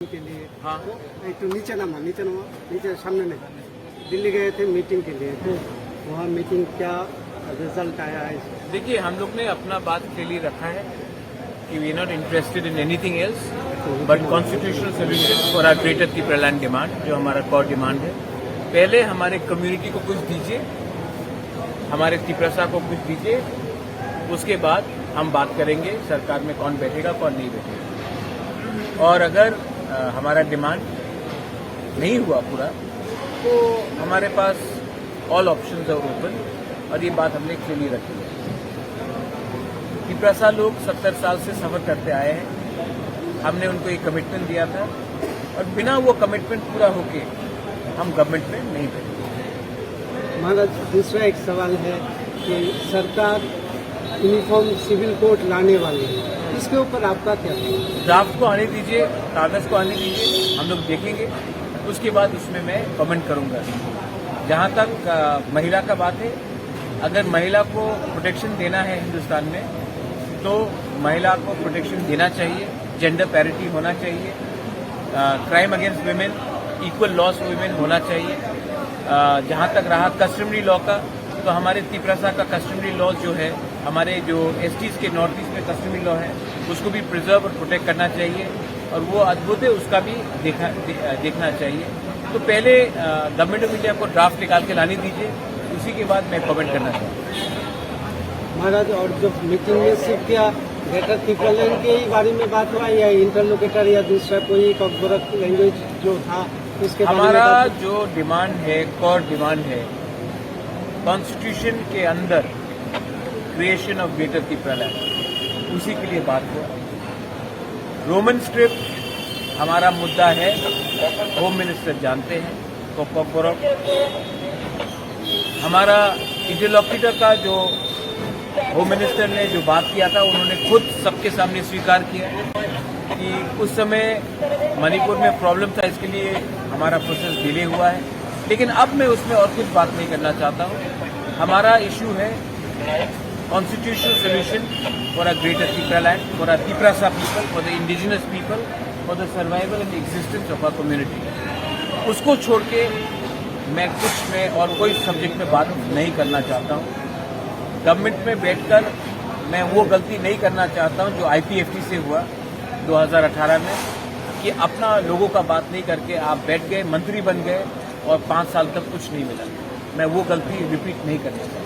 के लिए हाँ। तो नीचे नीचे सामने नहीं, दिल्ली गए थे मीटिंग के लिए, तो वहाँ मीटिंग क्या रिजल्ट आया है? देखिए, हम लोग ने अपना बात क्लियरली रखा है कि we are not interested in anything else but constitutional solution for our greater Tripuraland demand, जो हमारा कोर डिमांड है। पहले हमारे कम्युनिटी को कुछ दीजिए, हमारे त्रिपुरा को कुछ दीजिए, उसके बाद हम बात करेंगे सरकार में कौन बैठेगा कौन नहीं बैठेगा। और अगर हमारा डिमांड नहीं हुआ पूरा तो हमारे पास ऑल ऑप्शंस आर ओपन, और ये बात हमने क्लियरली रखी है। त्रिपुरा लोग 70 साल से सफर करते आए हैं, हमने उनको एक कमिटमेंट दिया था और बिना वो कमिटमेंट पूरा होके हम गवर्नमेंट में नहीं बैठे। महाराज, दूसरा एक सवाल है कि सरकार यूनिफॉर्म सिविल कोड लाने वाली है, इसके ऊपर आपका क्या है? ड्राफ्ट को आने दीजिए, कागज को आने दीजिए, हम लोग देखेंगे, उसके बाद उसमें मैं कमेंट करूंगा। जहां तक महिला का बात है, अगर महिला को प्रोटेक्शन देना है हिंदुस्तान में तो महिला को प्रोटेक्शन देना चाहिए, जेंडर पैरिटी होना चाहिए, crime against women, equal loss women होना चाहिए। जहां तक रहा कस्टमरी लॉ का, तो हमारे त्रिपुरा का कस्टमरी लॉ जो है, हमारे जो एसटीज के नॉर्थ ईस्ट में कस्टमरी लॉ है, उसको भी प्रिजर्व और प्रोटेक्ट करना चाहिए, और वो अद्भुत है, उसका भी देखना चाहिए। तो पहले गवर्नमेंट ऑफ इंडिया को ड्राफ्ट निकाल के लाने दीजिए, उसी के बाद मैं कमेंट करना चाहूँगा। महाराज, और जो मीटिंग में सिर्फ क्या ग्रेटर त्रिपुरालैंड के ही बारे में बात हुआ या इंटरलोकेटर या दूसरा कोई कॉर्पोरेट लैंग्वेज जो था उसके बारे में? हमारा जो डिमांड है, कोर डिमांड है, कॉन्स्टिट्यूशन के अंदर क्रिएशन ऑफ ग्रेटर त्रिपुरालैंड, उसी के लिए बात हुआ। रोमन स्क्रिप्ट हमारा मुद्दा है, होम मिनिस्टर जानते हैं, कोकबोरो। हमारा इंटरलॉक्यूटर का जो होम मिनिस्टर ने जो बात किया था, उन्होंने खुद सबके सामने स्वीकार किया कि उस समय मणिपुर में प्रॉब्लम था, इसके लिए हमारा प्रोसेस डिले हुआ है। लेकिन अब मैं उसमें और कुछ बात नहीं करना चाहता हूँ। हमारा इशू है constitutional solution for our greater Tripraland, for our Triprasa people, for the indigenous people, for the survival and the existence of our community. उसको छोड़ के मैं और कोई सब्जेक्ट में बात नहीं करना चाहता हूँ। गवर्नमेंट में बैठकर मैं वो गलती नहीं करना चाहता हूँ जो IPFT से हुआ 2018 में, कि अपना लोगों का बात नहीं करके आप बैठ गए, मंत्री बन गए और 5 साल तक कुछ नहीं मिला। मैं वो गलती रिपीट नहीं करना चाहता।